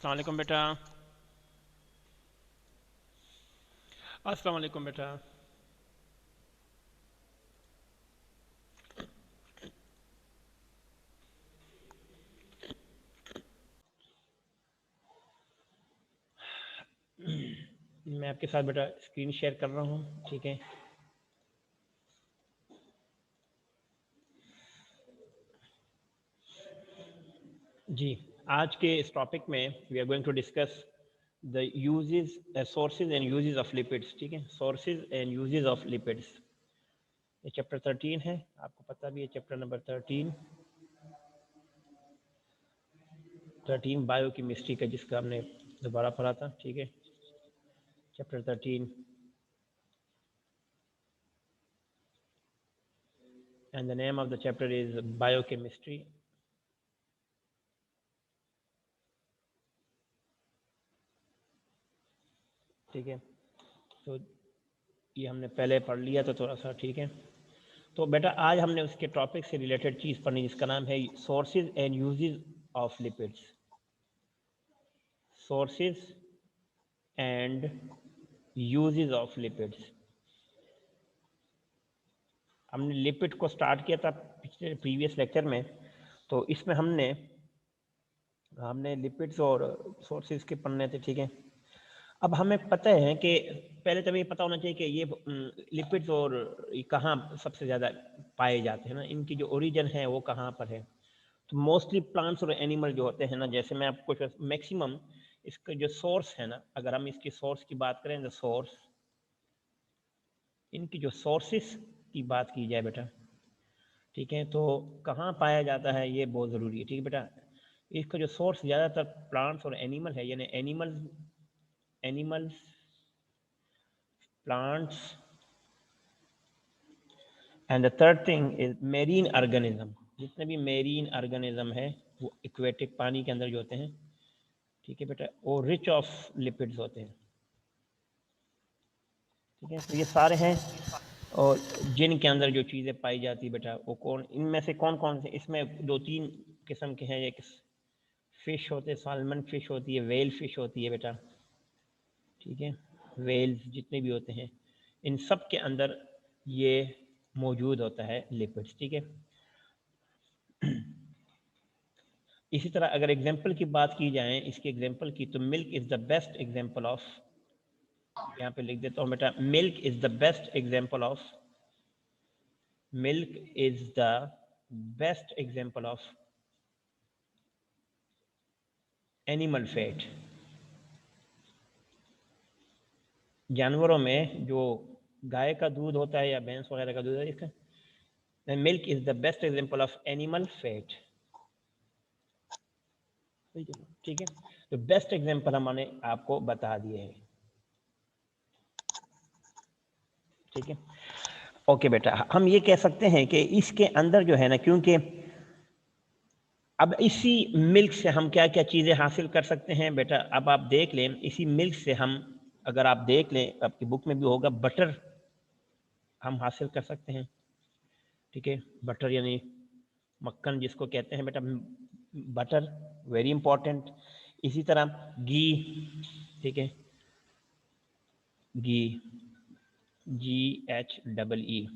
अस्सलाम वालेकुम बेटा। अस्सलाम वालेकुम बेटा। मैं आपके साथ बेटा स्क्रीन शेयर कर रहा हूँ, ठीक है। जी, आज के इस टॉपिक में we are going to discuss the uses, sources and uses of lipids, ठीक है। Sources and uses of lipids, ये चैप्टर 13 है, आपको पता भी है। चैप्टर नंबर 13 बायो केमिस्ट्री का, जिसका हमने दोबारा पढ़ा था, ठीक है। Chapter 13 and the name of the chapter is biochemistry, ठीक है। तो ये हमने पहले पढ़ लिया तो थोड़ा सा, ठीक है। तो बेटा आज हमने उसके टॉपिक से रिलेटेड चीज़ पढ़नी, जिसका नाम है sources and uses of lipids. Sources and uses of lipids. हमने लिपिड को स्टार्ट किया था पिछले प्रीवियस लेक्चर में, तो इसमें हमने लिपिड्स और सोर्सेज के पढ़ने थे, ठीक है। अब हमें पता है कि पहले तो ये पता होना चाहिए कि ये लिपिड्स और ये कहाँ सबसे ज़्यादा पाए जाते हैं ना, इनकी जो ओरिजिन है वो कहाँ पर है। तो मोस्टली प्लांट्स और एनिमल जो होते हैं ना, जैसे मैं आपको मैक्सिमम इसका जो सोर्स है ना, अगर हम इसके सोर्स की बात करें, द सोर्स, इनकी जो सोर्सेस की बात की जाए बेटा, ठीक है, तो कहाँ पाया जाता है ये बहुत ज़रूरी है, ठीक है बेटा। इसका जो सोर्स ज़्यादातर प्लांट्स और एनिमल है, यानी animals, plants, and the third thing is marine organism. जितने भी मेरीन ऑर्गेनिज्म है वो एक्वेटिक, पानी के अंदर जो होते हैं, ठीक है बेटा, वो रिच ऑफ लिपिड्स होते हैं, ठीक है। तो ये सारे हैं, और जिनके अंदर जो चीज़ें पाई जाती है बेटा, वो कौन, इनमें से कौन कौन से, इसमें दो तीन किस्म के हैं। एक फिश होते हैं, साल्मन फिश होती है, वेल फिश होती है बेटा, ठीक है। वेल्स जितने भी होते हैं, इन सब के अंदर ये मौजूद होता है लिपिड्स, ठीक है। इसी तरह अगर एग्जाम्पल की बात की जाए, इसके एग्जाम्पल की, तो milk is the best example of, यहाँ पे लिख देता हूँ बेटा, milk is the best example of, milk is the best example of animal fat. जानवरों में जो गाय का दूध होता है या भैंस वगैरह का दूध है, इसका milk is the best example of animal fat, ठीक है। तो बेस्ट एग्जाम्पल हमने आपको बता दिए हैं, ठीक है। ओके बेटा, हम ये कह सकते हैं कि इसके अंदर जो है ना, क्योंकि अब इसी मिल्क से हम क्या क्या चीज़ें हासिल कर सकते हैं बेटा, अब आप देख लें, इसी मिल्क से हम, अगर आप देख लें, आपकी बुक में भी होगा, बटर हम हासिल कर सकते हैं, ठीक है। बटर यानी मक्खन जिसको कहते हैं बेटा, बटर, वेरी इंपॉर्टेंट। इसी तरह घी, ठीक है, घी, GHEE,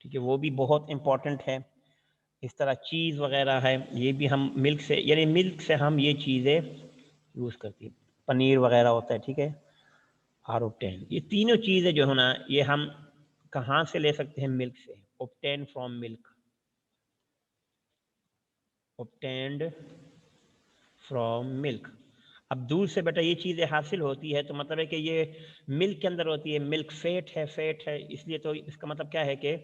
ठीक है, वो भी बहुत इंपॉर्टेंट है। इस तरह चीज़ वगैरह है, ये भी हम मिल्क से, यानी मिल्क से हम ये चीज़ें यूज़ करती है। पनीर वगैरह होता है, ठीक है, आर ऑब्टेन, ये तीनों चीज़ें जो है ना, ये हम कहाँ से ले सकते हैं? मिल्क से, obtain from milk, obtained from milk. अब दूध से बेटा ये चीज़ें हासिल होती है, तो मतलब है कि ये मिल्क के अंदर होती है, मिल्क फैट है, फैट है, इसलिए तो इसका मतलब क्या है कि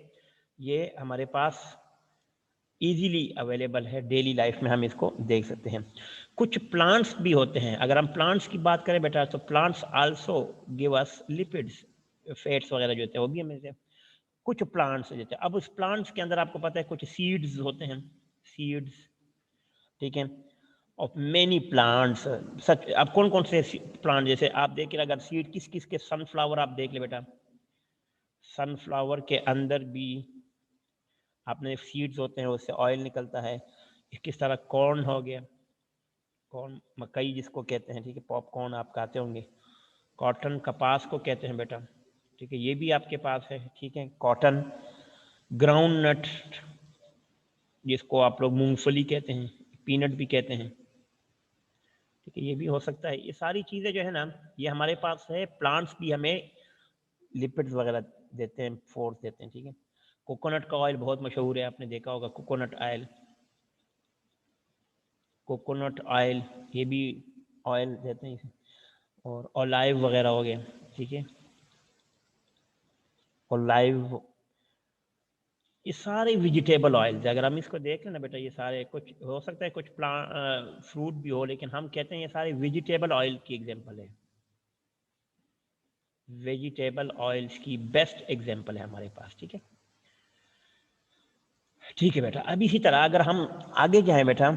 ये हमारे पास इजीली अवेलेबल है, डेली लाइफ में हम इसको देख सकते हैं। कुछ प्लांट्स भी होते हैं, अगर हम प्लांट्स की बात करें बेटा, तो plants also give us lipids, fats वगैरह जो होते हैं वो भी हमें से, कुछ प्लांट्स जैसे, अब उस प्लांट्स के अंदर आपको पता है कुछ सीड्स होते हैं, सीड्स, ठीक है, ऑफ मेनी प्लांट्स। सच, अब कौन कौन से प्लांट, जैसे आप देखिए, अगर सीड किस किस के, सनफ्लावर आप देख ले बेटा, सनफ्लावर के अंदर भी आपने सीड्स होते हैं, उससे ऑयल निकलता है। किस तरह कॉर्न हो गया, कॉर्न मकई जिसको कहते हैं, ठीक है, पॉपकॉर्न आप खाते होंगे। कॉटन कपास को कहते हैं बेटा, ठीक है, ये भी आपके पास है, ठीक है। कॉटन, ग्राउंड नट जिसको आप लोग मूंगफली कहते हैं, पीनट भी कहते हैं, ठीक है, ये भी हो सकता है। ये सारी चीज़ें जो है ना, ये हमारे पास है। प्लांट्स भी हमें लिपिड्स वगैरह देते हैं, फोर्स देते हैं, ठीक है। कोकोनट का ऑयल बहुत मशहूर है, आपने देखा होगा, कोकोनट ऑयल, कोकोनट ऑयल, ये भी ऑयल देते हैं इसे। और ऑलिव वगैरह हो गया, ठीक है, ऑलिव, ये सारे वेजिटेबल ऑयल्स। अगर हम इसको देखें ना बेटा, ये सारे, कुछ हो सकता है कुछ प्लांट फ्रूट भी हो, लेकिन हम कहते हैं ये सारे वेजिटेबल ऑयल की एग्जांपल है। वेजिटेबल ऑयल्स की बेस्ट एग्जांपल है हमारे पास, ठीक है। ठीक है बेटा, अब इसी तरह अगर हम आगे जाएं बेटा,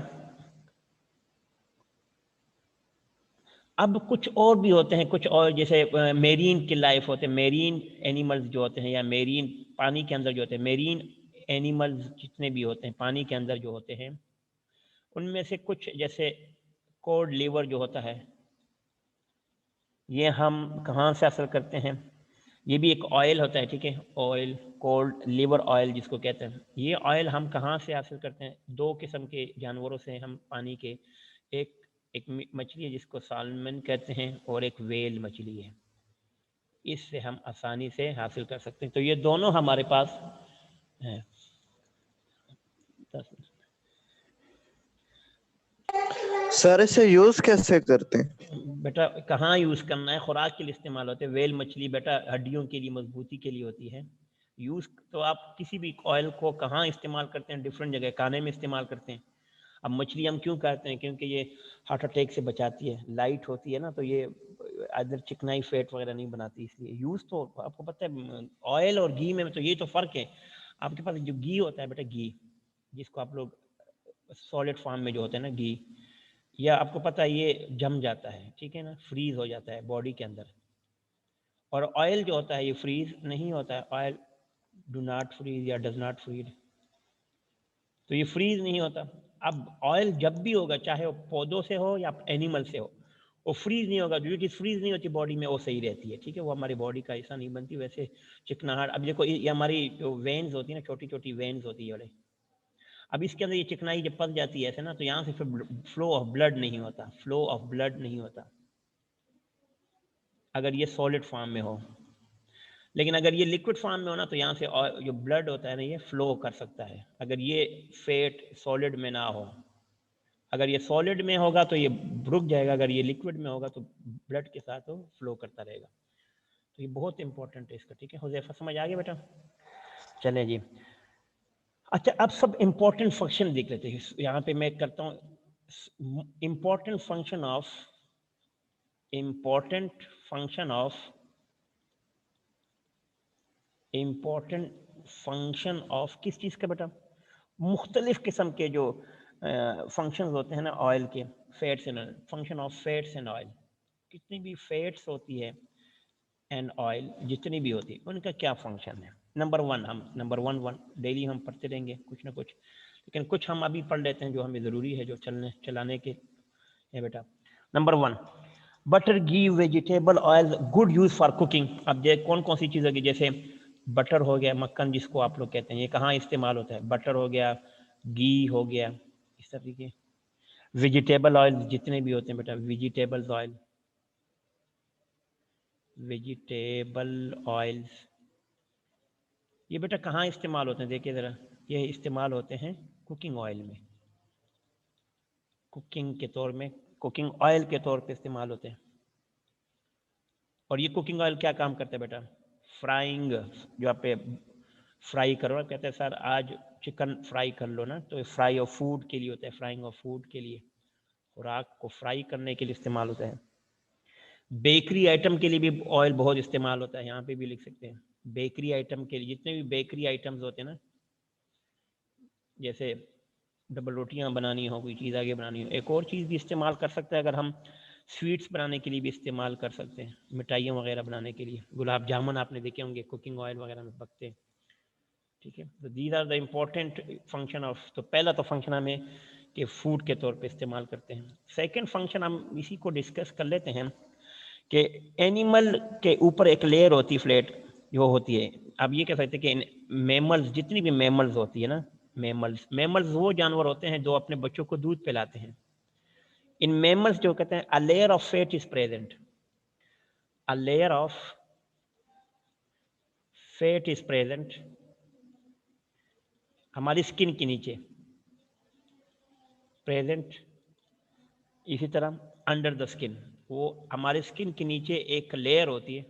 अब कुछ और भी होते हैं, कुछ और जैसे मेरीन की लाइफ होते हैं, मेरीन एनिमल्स जो होते हैं, या मेरीन पानी के अंदर जो होते हैं, मेरीन एनिमल्स जितने भी होते हैं पानी के अंदर जो होते हैं, उनमें से कुछ जैसे कोड लीवर जो होता है, ये हम कहाँ से हासिल करते हैं? ये भी एक ऑयल होता है, ठीक है, ऑयल, कोल्ड लिवर ऑयल जिसको कहते हैं। ये ऑयल हम कहाँ से हासिल करते हैं? दो किस्म के जानवरों से हम पानी के, एक एक मछली है जिसको सालमन कहते हैं, और एक वेल मछली है। इससे हम आसानी से हासिल कर सकते हैं। तो ये दोनों हमारे पास हैं। सर इसे यूज कैसे करते हैं? बेटा कहाँ यूज़ करना है? खुराक के लिए इस्तेमाल होते हैं। वेल मछली बेटा हड्डियों के लिए, मजबूती के लिए होती है। यूज़ तो आप किसी भी ऑयल को कहाँ इस्तेमाल करते हैं? डिफरेंट जगह, खाने में इस्तेमाल करते हैं। अब मछली हम क्यों खाते हैं? क्योंकि ये हार्ट अटैक से बचाती है, लाइट होती है ना, तो ये अदर चिकनाई फैट वगैरह नहीं बनाती, इसलिए यूज़ तो आपको पता है। ऑयल और घी में तो ये तो फ़र्क है। आपके पास जो घी होता है बेटा, घी जिसको आप लोग सॉलिड फॉर्म में जो होता है ना घी, या आपको पता है ये जम जाता है, ठीक है ना, फ्रीज हो जाता है बॉडी के अंदर। और ऑयल जो होता है ये फ्रीज नहीं होता है। ऑयल डू नॉट फ्रीज या डज नॉट फ्रीज, तो ये फ्रीज नहीं होता। अब ऑयल जब भी होगा, चाहे वो पौधों से हो या एनिमल से हो, वो फ्रीज नहीं होगा। जो चीज़ फ्रीज नहीं होती बॉडी में, वो सही रहती है, ठीक है, वो हमारी बॉडी का ऐसा नहीं बनती वैसे चिकनाहट। अब देखो ये हमारी जो वेन्स होती है ना, छोटी छोटी वेन्स होती है, अब इसके अंदर ये चिकनाई जब पक जाती है ऐसे ना, तो यहाँ से फिर फ्लो ऑफ ब्लड नहीं होता, फ्लो ऑफ ब्लड नहीं होता अगर ये सॉलिड फॉर्म में हो। लेकिन अगर ये लिक्विड फॉर्म में हो ना, तो यहाँ से जो ब्लड होता है ना, ये फ्लो कर सकता है, अगर ये फैट सॉलिड में ना हो। अगर ये सॉलिड में होगा तो ये रुक जाएगा, अगर ये लिक्विड में होगा तो ब्लड के साथ वो फ्लो करता रहेगा। तो ये बहुत इंपॉर्टेंट है इसका, ठीक है। हुज़ैफा समझ आ गया बेटा? चले जी। अच्छा, अब सब इंपॉर्टेंट फंक्शन देख लेते हैं। यहाँ पे मैं करता हूँ important function of, important function of, important function of किस चीज़ का बेटा? मुख्तलिफ किस्म के जो फंक्शन होते हैं ना ऑयल के, fats and oil, function of fats and oil, कितनी भी फैट्स होती है एंड ऑयल जितनी भी होती है, उनका क्या फंक्शन है। नंबर वन, हम नंबर वन डेली हम पढ़ते रहेंगे कुछ ना कुछ, लेकिन कुछ हम अभी पढ़ लेते हैं जो हमें ज़रूरी है, जो चलाने के है बेटा। Number one, butter, ghee, vegetable oil, good use for cooking. अब देख कौन कौन सी चीज़ होगी, जैसे बटर हो गया, मक्खन जिसको आप लोग कहते हैं, ये कहाँ इस्तेमाल होता है? बटर हो गया, घी हो गया, इस तरीके। वेजिटेबल ऑयल जितने भी होते हैं बेटा, वेजिटेबल्स ऑयल, वेजिटेबल ऑयल्स, ये बेटा कहाँ इस्तेमाल होते हैं? देखिए ज़रा, ये इस्तेमाल होते हैं कुकिंग ऑयल में, कुकिंग के तौर में, कुकिंग ऑयल के तौर पे इस्तेमाल होते हैं। और ये कुकिंग ऑयल क्या काम करता है बेटा? फ्राइंग, जो आप फ्राई करो, कहते हैं सर आज चिकन फ्राई कर लो ना, तो फ्राई ऑफ फूड के लिए होता है, फ्राइंग ऑफ फूड के लिए, खुराक को फ्राई करने के लिए इस्तेमाल होता है। बेकरी आइटम के लिए भी ऑयल बहुत इस्तेमाल होता है, यहाँ पे भी लिख सकते हैं। बेकरी आइटम के लिए, जितने भी बेकरी आइटम्स होते हैं ना, जैसे डबल रोटियां बनानी हो, कोई चीज़ आगे बनानी हो, एक और चीज़ भी इस्तेमाल कर सकते हैं, अगर हम स्वीट्स बनाने के लिए भी इस्तेमाल कर सकते हैं, मिठाइयाँ वगैरह बनाने के लिए। गुलाब जामुन आपने देखे होंगे कुकिंग ऑयल वगैरह में पकते हैं। ठीक है। तो these are the important function of, तो पहला तो फंक्शन हमें कि फूड के तौर पे इस्तेमाल करते हैं। सेकंड फंक्शन हम इसी को डिस्कस कर लेते हैं कि एनिमल के ऊपर एक लेयर होती है फ्लैट जो होती है। अब ये कह सकते हैं कि मैमल्स, जितनी भी मैमल्स होती है ना, मैमल्स वो जानवर होते हैं जो अपने बच्चों को दूध पिलाते हैं। इन मैमल्स जो कहते हैं a layer of fat is present, a layer of fat is present हमारी स्किन के नीचे प्रेजेंट। इसी तरह अंडर द स्किन, वो हमारे स्किन के नीचे एक लेयर होती है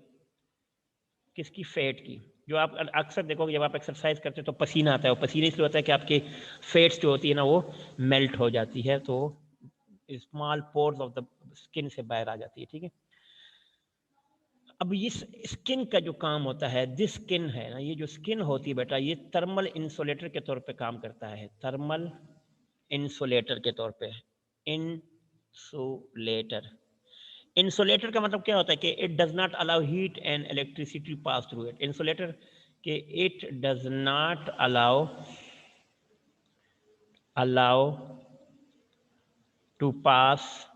किसकी, फैट की। जो आप अक्सर देखोगे जब आप एक्सरसाइज करते हो तो पसीना आता है, वो पसीना इसलिए होता है कि आपके फैट्स जो होती है ना वो मेल्ट हो जाती है, तो small pores of the skin से बाहर आ जाती है। ठीक है। अब इस स्किन का जो काम होता है, दिस स्किन है ना, ये जो स्किन होती है बेटा, ये थर्मल इंसुलेटर के तौर पे काम करता है, थर्मल इंसुलेटर के तौर पे। इंसुलेटर, इंसुलेटर का मतलब क्या होता है कि it does not allow heat and electricity pass through it. Insulator के it does not allow to pass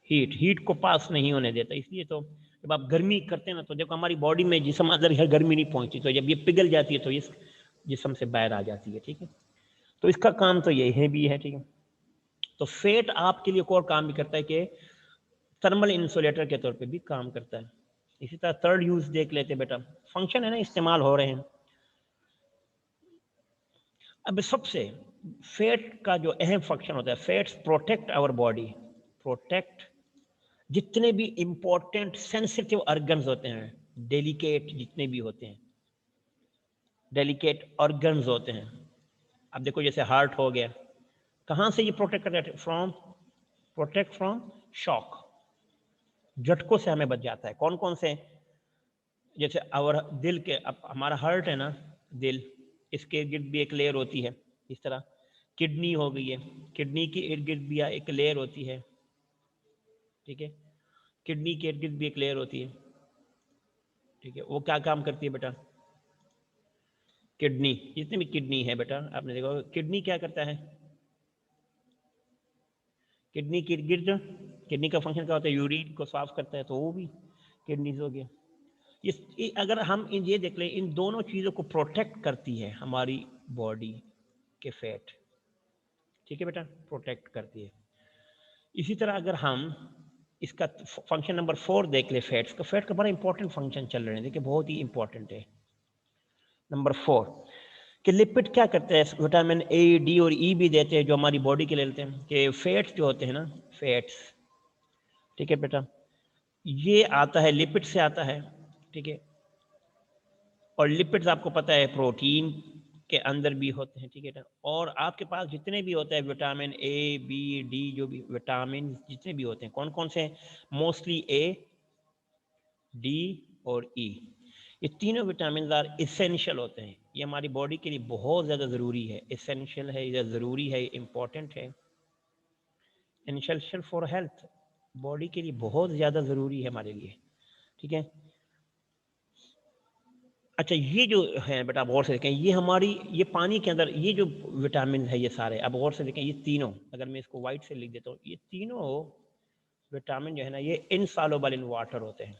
heat को पास नहीं होने देता। इसलिए तो जब आप गर्मी करते हैं ना, तो देखो हमारी बॉडी में जिसम अंदर है गर्मी नहीं पहुंचती, तो जब ये पिघल जाती है तो इस जिसम से बाहर आ जाती है। ठीक है। तो इसका काम तो ये है भी है। ठीक है। तो फैट आपके लिए एक और काम भी करता है कि थर्मल इंसुलेटर के तौर पे भी काम करता है। इसी तरह थर्ड यूज देख लेते बेटा, फंक्शन है ना इस्तेमाल हो रहे हैं। अब सबसे फैट का जो अहम फंक्शन होता है, fats protect our body, protect जितने भी इंपॉर्टेंट सेंसिटिव ऑर्गन्स होते हैं, डेलिकेट जितने भी होते हैं, डेलिकेट ऑर्गन्स होते हैं। अब देखो जैसे हार्ट हो गया, कहाँ से ये प्रोटेक्ट करता है, फ्रॉम, प्रोटेक्ट फ्रॉम शॉक, झटकों से हमें बच जाता है। कौन कौन से, जैसे और दिल के, अब हमारा हार्ट है ना, दिल, इसके इर्द गिर्द भी एक लेयर होती है। इस तरह किडनी हो गई है, किडनी के इर्द गिर्द भी एक लेयर होती है। ठीक है। किडनी के इर्द गिर्द भी एक लेयर होती है। ठीक है। वो क्या काम करती है बेटा, किडनी, जितनी भी किडनी है बेटा, आपने देखा किडनी क्या करता है, किडनी के इर्द गिर्द, किडनी का फंक्शन क्या होता है, यूरिन को साफ करता है, तो वो भी किडनी हो गया। अगर हम ये देख लें, इन दोनों चीज़ों को प्रोटेक्ट करती है हमारी बॉडी के फैट। ठीक है बेटा, प्रोटेक्ट करती है। इसी तरह अगर हम इसका फंक्शन नंबर 4 देख ले फैट्स का, फैट का बड़ा इंपॉर्टेंट फंक्शन चल रहे हैं, देखिए बहुत ही इंपॉर्टेंट है। नंबर 4 कि लिपिड क्या करते हैं, विटामिन ए, डी और ई भी देते हैं जो हमारी बॉडी के लिए लेते हैं, कि फैट्स जो होते हैं ना, फैट्स, ठीक है बेटा, ये आता है लिपिड से आता है। ठीक है। और लिपिड्स आपको पता है प्रोटीन के अंदर भी होते हैं। ठीक है ना। और आपके पास जितने भी होते हैं विटामिन ए, बी, डी, जो भी विटामिन जितने भी होते हैं, कौन कौन से, मोस्टली ए, डी और ई, ये तीनों विटामिन आर इसेंशियल होते हैं। ये हमारी बॉडी के लिए बहुत ज़्यादा ज़रूरी है, इसेंशियल है, ये ज़रूरी है, इम्पॉर्टेंट है, इसेंशियल फॉर हेल्थ, बॉडी के लिए बहुत ज़्यादा ज़रूरी है हमारे लिए। ठीक है। अच्छा, ये जो है बेटा, आप गौर से देखें, ये हमारी, ये पानी के अंदर ये जो विटामिन है ये सारे, अब गौर से देखें, ये तीनों, अगर मैं इसको वाइट से लिख देता हूँ, ये तीनों विटामिन जो है ना, ये इनसॉल्युबल इन वाटर होते हैं।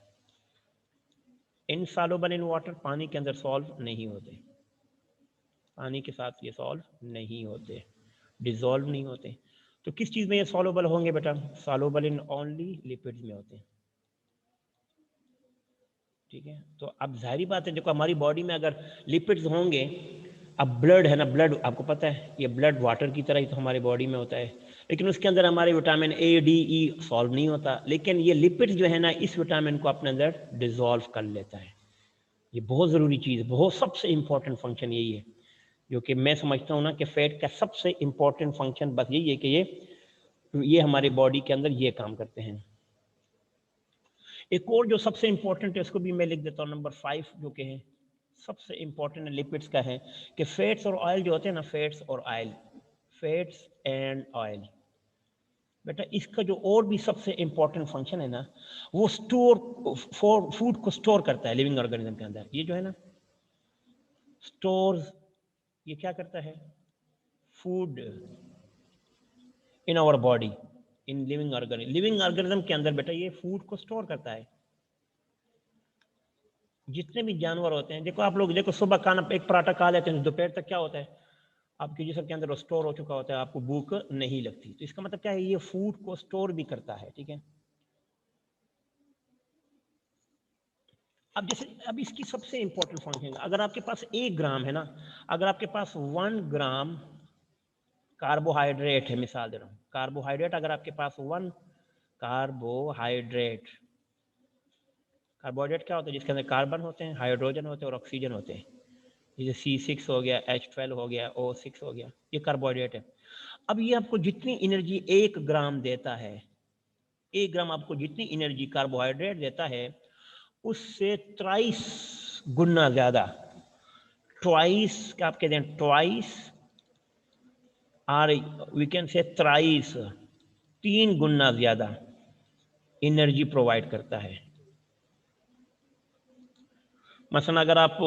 इनसॉल्युबल इन वाटर, पानी के अंदर सॉल्व नहीं होते, पानी के साथ ये सॉल्व नहीं होते, डिजॉल्व नहीं होते। तो किस चीज़ में ये सॉल्युबल होंगे बेटा, सॉल्युबल इन ओनली लिपिड्स में होते हैं। ठीक है। तो अब जाहिर बात है, देखो हमारी बॉडी में अगर लिपिड्स होंगे, अब ब्लड है ना, ब्लड आपको पता है ये ब्लड वाटर की तरह ही तो हमारी बॉडी में होता है, लेकिन उसके अंदर हमारे vitamin A, D, E solve नहीं होता, लेकिन ये लिपिड्स जो है ना, इस विटामिन को अपने अंदर डिजॉल्व कर लेता है। ये बहुत ज़रूरी चीज़, बहुत सबसे इंपॉर्टेंट फंक्शन यही है, जो कि मैं समझता हूँ ना कि फैट का सबसे इंपॉर्टेंट फंक्शन बस यही है कि ये हमारे बॉडी के अंदर ये काम करते हैं। एक और जो सबसे इंपॉर्टेंट है, उसको भी मैं लिख देता हूँ, नंबर 5 जो कि है सबसे इंपॉर्टेंट लिपिड्स का है, कि फैट्स और ऑयल जो होते हैं ना, फैट्स और ऑयल, फैट्स एंड ऑयल, बेटा इसका जो और भी सबसे इंपॉर्टेंट फंक्शन है ना, वो स्टोर फॉर फूड को स्टोर करता है लिविंग ऑर्गेनिज्म के अंदर। ये जो है ना, स्टोर्स, ये क्या करता है? Food in our body, in living organism. Living organism के अंदर बेटा ये फूड को स्टोर करता है। जितने भी जानवर होते हैं, देखो आप लोग देखो, सुबह खाना एक पराठा खा लेते हैं, दोपहर तक क्या होता है, आपके जिस्म के अंदर स्टोर हो चुका होता है, आपको भूख नहीं लगती। तो इसका मतलब क्या है, ये फूड को स्टोर भी करता है, ठीक है। अब जैसे अब इसकी सबसे इंपॉर्टेंट फंक्शन, अगर आपके पास 1 ग्राम है ना, अगर आपके पास 1 ग्राम कार्बोहाइड्रेट है, मिसाल दे रहा हूँ, कार्बोहाइड्रेट अगर आपके पास 1 कार्बोहाइड्रेट, कार्बोहाइड्रेट क्या होता है? जिसके अंदर कार्बन होते हैं, हाइड्रोजन होते हैं और ऑक्सीजन होते हैं। जैसे C6 हो गया, H12 हो गया, O6 हो गया, ये कार्बोहाइड्रेट है। अब ये आपको जितनी एनर्जी 1 ग्राम देता है, 1 ग्राम आपको जितनी एनर्जी कार्बोहाइड्रेट देता है, उससे 23 गुना ज्यादा, ट्वाइस क्या आप कहते हैं, ट्वाइस, और वी कैन से थ्राइस, 3 गुना ज्यादा एनर्जी प्रोवाइड करता है। मसलन अगर आप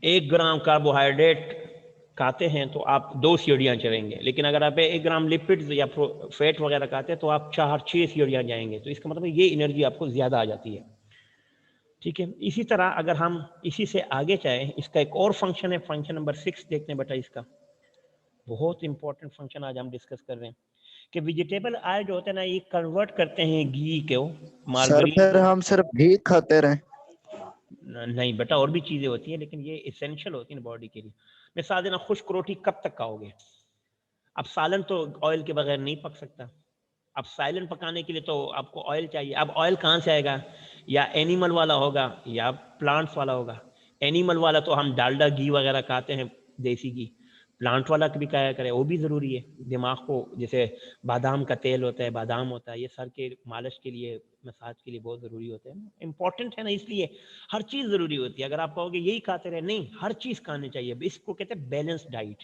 1 ग्राम कार्बोहाइड्रेट खाते हैं तो आप 2 सीढ़ियाँ चढ़ेंगे, लेकिन अगर आप 1 ग्राम लिपिड्स या फैट वगैरह खाते हैं तो आप 4-6 सीढ़ियाँ जाएंगे। तो इसका मतलब ये एनर्जी आपको ज़्यादा आ जाती है, ठीक है। इसी तरह अगर हम इसी से आगे चाहें, इसका एक और फंक्शन है, फंक्शन नंबर 6 देखते हैं बेटा। इसका बहुत इंपॉर्टेंट फंक्शन आज हम डिस्कस कर रहे हैं कि वेजिटेबल ऑयल जो होते हैं ना, ये कन्वर्ट करते हैं घी को, सर मार्गरीन फिर को। हम सिर्फ घी खाते रहे? नहीं बेटा, और भी चीजें होती है, लेकिन ये इसेंशियल होती है बॉडी के लिए। मिसाल देना, खुश्क रोटी कब तक खाओगे? अब सालन तो ऑयल के बगैर नहीं पक सकता। अब सालन पकाने के लिए तो आपको ऑयल चाहिए। अब ऑयल कहाँ से आएगा? या एनिमल वाला होगा या प्लांट्स वाला होगा। एनिमल वाला तो हम डालडा घी वगैरह खाते हैं, देसी घी। प्लांट वाला भी खाया करें, वो भी ज़रूरी है दिमाग को। जैसे बादाम का तेल होता है, बादाम होता है, ये सर के मालिश के लिए, मसाज के लिए बहुत ज़रूरी होते हैं, इंपॉर्टेंट है ना। इसलिए हर चीज़ ज़रूरी होती है। अगर आप कहोगे यही खाते रहे, नहीं, हर चीज़ खानी चाहिए। इसको कहते हैं बैलेंस डाइट,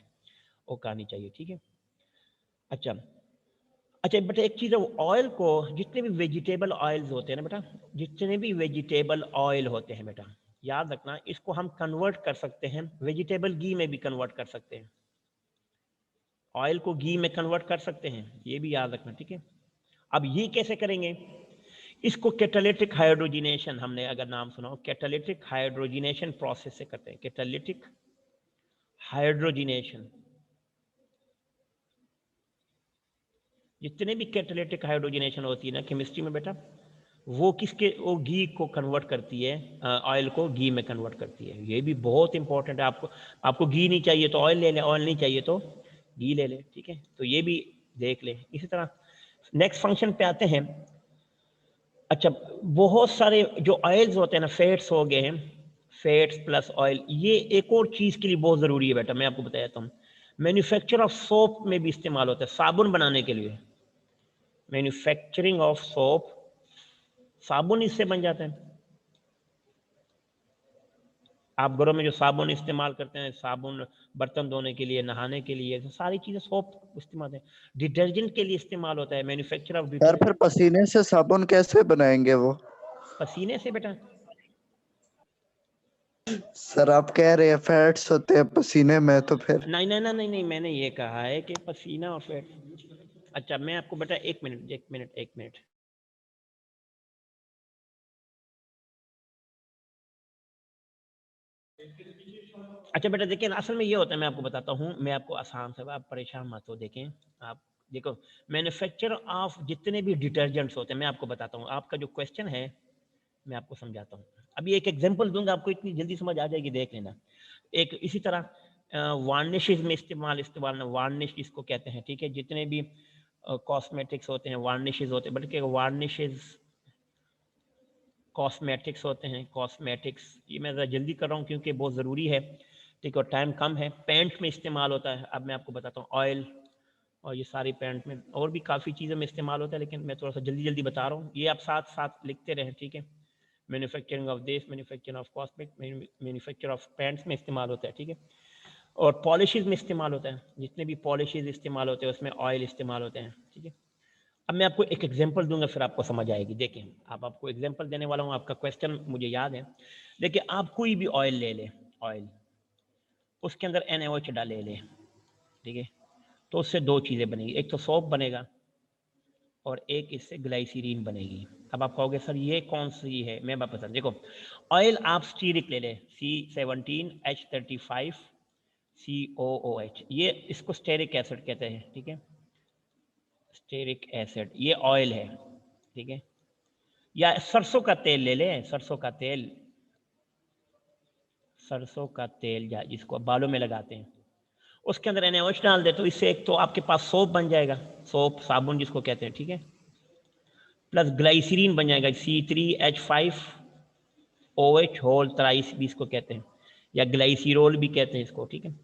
वो खानी चाहिए, ठीक है। अच्छा अच्छा बेटा, एक चीज़ है, ऑयल को, जितने भी वेजिटेबल ऑयल्स होते हैं ना बेटा, जितने भी वेजिटेबल ऑयल होते हैं बेटा, याद रखना, इसको हम कन्वर्ट कर सकते हैं, वेजिटेबल घी में भी कन्वर्ट कर सकते हैं। ऑयल को घी में कन्वर्ट कर सकते हैं, ये भी याद रखना, ठीक है। अब ये कैसे करेंगे? इसको कैटालिटिक हाइड्रोजिनेशन, हमने अगर नाम सुना हो, कैटालिटिक हाइड्रोजिनेशन प्रोसेस से करते हैं। कैटालिटिक हाइड्रोजिनेशन, जितने भी कैटालिटिक हाइड्रोजिनेशन होती है ना केमिस्ट्री में बेटा, वो किसके, वो घी को कन्वर्ट करती है, ऑयल को घी में कन्वर्ट करती है। ये भी बहुत इंपॉर्टेंट है। आपको घी नहीं चाहिए तो ऑयल ले ले, ऑयल नहीं चाहिए तो घी ले ले, ठीक है। तो ये भी देख ले। इसी तरह नेक्स्ट फंक्शन पे आते हैं। अच्छा, बहुत सारे जो ऑयल्स होते हैं ना, फैट्स हो गए हैं, फैट्स प्लस ऑयल, ये एक और चीज के लिए बहुत जरूरी है बेटा, मैं आपको बताता हूँ। मैन्युफैक्चर ऑफ सोप में भी इस्तेमाल होता है, साबुन बनाने के लिए। मैन्युफैक्चरिंग ऑफ सोप, साबुन इससे बन जाते हैं। आप घरों में जो साबुन इस्तेमाल करते हैं, साबुन बर्तन धोने के लिए, नहाने के लिए, तो सारी चीजें सोप इस्तेमाल है। डिटर्जेंट के लिए इस्तेमाल होता है, मैन्युफैक्चर ऑफ सर फिर डिटर्जेंट। पसीने से साबुन कैसे बनाएंगे वो? पसीने से बेटा? सर आप कह रहे हैं फैट्स होते हैं पसीने में, तो फिर? नहीं नहीं नहीं नहीं नहीं, मैंने ये कहा है कि पसीना और फैट। अच्छा, मैं आपको बेटा, एक मिनट एक मिनट एक मिनट। अच्छा बेटा, देखिए असल में ये होता है, मैं आपको बताता हूँ, मैं आपको आसान से, आप परेशान मत हो। देखें आप, देखो, मैन्युफैक्चर ऑफ जितने भी डिटर्जेंट्स होते हैं, मैं आपको बताता हूँ। आपका जो क्वेश्चन है, मैं आपको समझाता हूँ। अभी एक एग्जांपल दूंगा, आपको इतनी जल्दी समझ आ जाएगी, देख लेना। एक इसी तरह वार्निशेस में इस्तेमाल वार्निश इसको कहते हैं, ठीक है। जितने भी कॉस्मेटिक्स होते हैं, वार्निशेस होते हैं, बल्कि वार्निशेस कॉस्मेटिक्स होते हैं, कॉस्मेटिक्स। ये मैं ज़रा जल्दी कर रहा हूँ क्योंकि बहुत ज़रूरी है, ठीक है, और टाइम कम है। पेंट में इस्तेमाल होता है, अब मैं आपको बताता हूँ, ऑयल, और ये सारी पेंट में और भी काफ़ी चीज़ों में इस्तेमाल होता है, लेकिन मैं थोड़ा सा जल्दी जल्दी बता रहा हूँ, ये आप साथ साथ लिखते रहें, ठीक है। Manufacturing of this, manufacturing of cosmetic, manufacture of paints में इस्तेमाल होता है, ठीक है। और पॉलिशेज में इस्तेमाल होता है, जितने भी पॉलिशेज इस्तेमाल होते हैं उसमें ऑयल इस्तेमाल होते हैं, ठीक है। अब मैं आपको एक एग्जांपल दूंगा, फिर आपको समझ आएगी। देखिए, आपको एग्जांपल देने वाला हूँ, आपका क्वेश्चन मुझे याद है। देखिए, आप कोई भी ऑयल ले लें, ऑयल, उसके अंदर NaOH डाले ले, ठीक है, तो उससे दो चीज़ें बनेगी, एक तो सोप बनेगा और एक इससे ग्लाइसीरीन बनेगी। अब आप कहोगे सर ये कौन सी है, मैं वापस देखो, ऑयल आप स्टीरिक ले लें, C17H35COOH, ये इसको स्टेरिक एसिड कहते हैं, ठीक है, स्टेरिक एसिड, ये ऑयल है, ठीक है। या सरसों का तेल ले लें, सरसों का तेल, सरसों का तेल या जिसको बालों में लगाते हैं, उसके अंदर NaOH डाल दे तो इससे एक तो आपके पास सोप बन जाएगा, सोप साबुन जिसको कहते हैं, ठीक है, प्लस ग्लाइसीरीन बन जाएगा, C3H5OH होल थ्राइस भी इसको कहते हैं, या ग्लाइसीरोल भी कहते हैं इसको, ठीक है,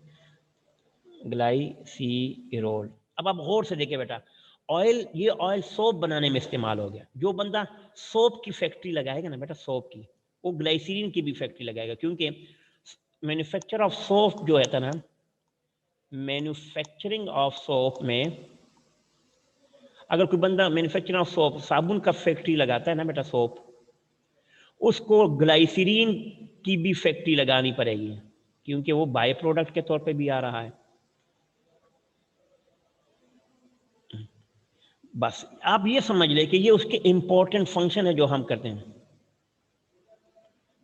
ग्लाइसीरोल। अब आप गौर से देखिए बेटा, ऑयल, ये ऑयल सोप बनाने में इस्तेमाल हो गया, जो बंदा सोप की फैक्ट्री लगाएगा ना बेटा, सोप की, वो ग्लाइसीरीन की भी फैक्ट्री लगाएगा, क्योंकि मैन्युफैक्चर ऑफ सोप जो है ना, मैन्युफैक्चरिंग ऑफ सोप में अगर कोई बंदा मैन्युफैक्चरिंग ऑफ सोप, साबुन का फैक्ट्री लगाता है ना बेटा सोप, उसको ग्लाइसीरीन की भी फैक्ट्री लगानी पड़ेगी, क्योंकि वो बाय प्रोडक्ट के तौर पे भी आ रहा है। बस आप ये समझ ले कि ये उसके इंपॉर्टेंट फंक्शन है जो हम करते हैं,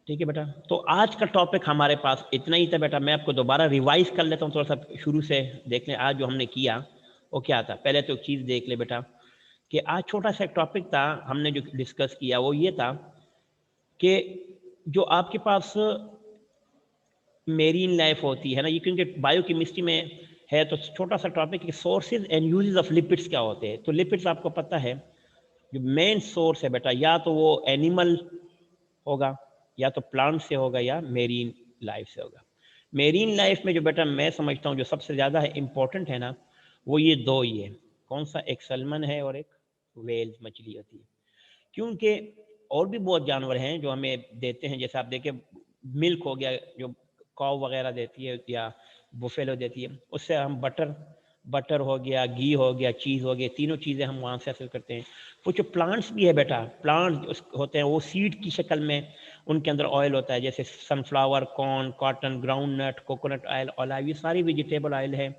ठीक है बेटा। तो आज का टॉपिक हमारे पास इतना ही था बेटा, मैं आपको दोबारा रिवाइज कर लेता हूँ, थोड़ा सा शुरू से देख लें आज जो हमने किया वो क्या था। पहले तो एक चीज़ देख ले बेटा कि आज छोटा सा एक टॉपिक था, हमने जो डिस्कस किया वो ये था कि जो आपके पास मेरीन लाइफ होती है ना, ये क्योंकि बायोकेमिस्ट्री में है तो छोटा सा टॉपिक है, sources and uses of lipids क्या होते हैं। तो लिपिड्स आपको पता है जो मेन सोर्स है बेटा, या तो वो एनिमल होगा, या तो प्लांट से होगा, या मेरीन लाइफ से होगा। मेरीन लाइफ में जो बेटा मैं समझता हूँ जो सबसे ज़्यादा है इम्पोर्टेंट है ना, वो ये दो ही है, कौन सा, एक सलमन है और एक वेल्स मछली होती है। क्योंकि और भी बहुत जानवर हैं जो हमें देते हैं, जैसे आप देखें मिल्क हो गया जो काव वगैरह देती है या बुफेलो देती है, उससे हम बटर हो गया, घी हो गया, चीज़ हो गया, तीनों चीज़ें हम वहाँ से हासिल करते हैं। कुछ प्लांट्स भी है बेटा, प्लांट होते हैं वो सीड की शक्ल में, उनके अंदर ऑयल होता है, जैसे sunflower, corn, cotton, groundnut, coconut oil, olive, ये सारी वेजिटेबल ऑयल है,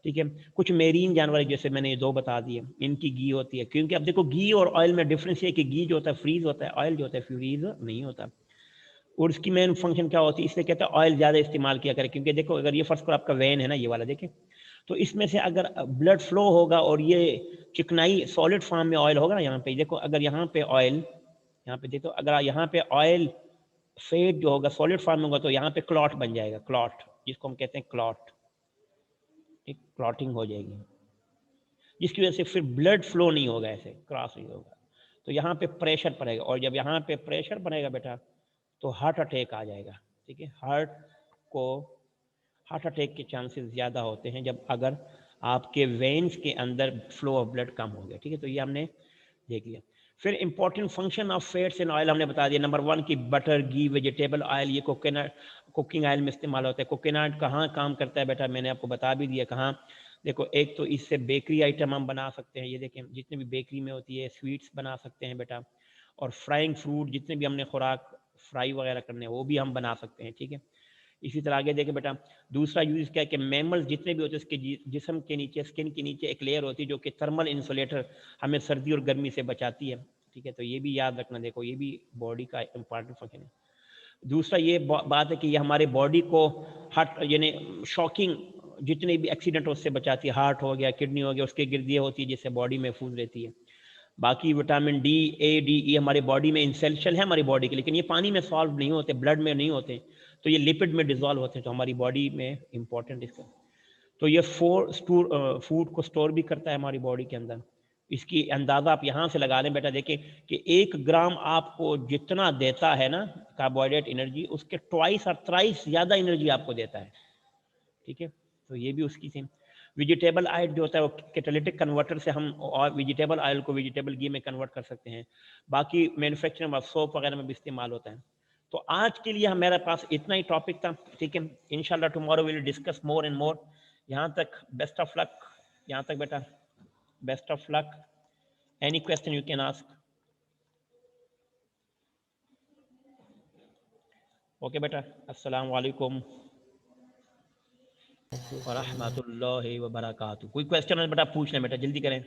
ठीक है। कुछ मेरीन जानवर है, जैसे मैंने ये दो बता दिए, इनकी घी होती है। क्योंकि अब देखो घी और ऑयल में डिफरेंस ये है कि घी जो होता है फ्रीज होता है, ऑयल जो होता है फ्रीज नहीं होता। और इसकी मेन फंक्शन क्या होती है, इसलिए कहते हैं ऑयल ज़्यादा इस्तेमाल किया करें। क्योंकि देखो अगर ये फर्स्ट करो आपका वेन है ना, ये वाला देखें, तो इसमें से अगर ब्लड फ्लो होगा और ये चिकनाई सॉलिड फॉर्म में ऑयल होगा ना, यहाँ पे देखो, अगर यहाँ पे ऑयल, यहाँ पे देखो अगर यहाँ पे ऑयल फेट जो होगा सॉलिड फॉर्म में होगा, तो यहाँ पे क्लॉट बन जाएगा, क्लॉट जिसको हम कहते हैं क्लॉट, एक क्लॉटिंग हो जाएगी, जिसकी वजह से फिर ब्लड फ्लो नहीं होगा, ऐसे क्रॉस नहीं होगा, तो यहाँ पे प्रेशर पड़ेगा, और जब यहाँ पे प्रेशर पड़ेगा बेटा तो हार्ट अटैक आ जाएगा, ठीक है। हार्ट अटैक के चांसेस ज़्यादा होते हैं जब अगर आपके वेन्स के अंदर फ्लो ऑफ ब्लड कम हो गया, ठीक है। तो ये हमने देख लिया। फिर important function of fats and oil हमने बता दिया। नंबर 1 की बटर, घी, वेजिटेबल ऑयल, ये कोकोनट, कुकिंग ऑयल में इस्तेमाल होता है। कोकोनट कहाँ काम करता है बेटा, मैंने आपको बता भी दिया कहाँ। देखो एक तो इससे बेकरी आइटम हम बना सकते हैं, ये देखें जितने भी बेकरी में होती है स्वीट्स बना सकते हैं बेटा, और फ्राइंग फ्रूट जितने भी हमने खुराक फ्राई वगैरह करने हैं वो भी हम बना सकते हैं, ठीक है। इसी तरह आगे देखें बेटा, दूसरा यूज क्या है कि मैमल्स जितने भी होते हैं उसके जिस्म के नीचे, स्किन के नीचे एक लेयर होती है जो कि थर्मल इंसुलेटर, हमें सर्दी और गर्मी से बचाती है, ठीक है। तो ये भी याद रखना, देखो ये भी बॉडी का इंपॉर्टेंट फंक्शन है। दूसरा ये बात है कि ये हमारे बॉडी को हार्ट यानी शॉकिंग जितने भी एक्सीडेंट उससे बचाती है, हार्ट हो गया, किडनी हो गया, उसके गिर्द ये होती है जिससे बॉडी महफूज रहती है। बाकी विटामिन डी, ए, डी, ई हमारी बॉडी में इंसेंशियल है हमारी बॉडी के, लेकिन ये पानी में सॉल्व नहीं होते, ब्लड में नहीं होते, तो ये लिपिड में डिजॉल्व होते हैं, तो हमारी बॉडी में इंपॉर्टेंट इसका। तो ये फूड को स्टोर भी करता है हमारी बॉडी के अंदर। इसकी अंदाज़ा आप यहाँ से लगा लें बेटा, देखें कि 1 ग्राम आपको जितना देता है ना कार्बोहाइड्रेट एनर्जी, उसके ट्वाइस और थ्राइस ज़्यादा एनर्जी आपको देता है, ठीक है। तो ये भी उसकी सेम। वेजिटेबल ऑयल जो होता है वो कैटालिटिक कन्वर्टर से हम वेजिटेबल ऑयल को वेजिटेबल घी में कन्वर्ट कर सकते हैं। बाकी मैन्युफैक्चरिंग ऑफ सोप वगैरह में भी इस्तेमाल होता है। तो आज के लिए मेरे पास इतना ही टॉपिक था, ठीक है। इंशाल्लाह tomorrow will discuss more and more. यहाँ तक बेस्ट ऑफ लक, यहाँ तक बेटा best of luck. Any question you can ask. Okay बेटा, अस्सलाम वालेकुम। व रहमतुल्लाहि व बरकातुहू। कोई क्वेश्चन है बेटा पूछ लें बेटा, जल्दी करें।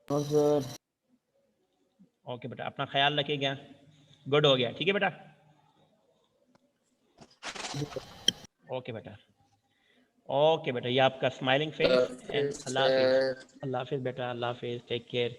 सर ओके बेटा, अपना ख्याल रखिएगा। गुड हो गया, ठीक है बेटा। ओके बेटा, ओके बेटा, ये आपका स्माइलिंग फेस एंड अल्लाह हाफिज़। अल्लाह हाफिज़ बेटा, अल्लाह हाफिज़, टेक केयर।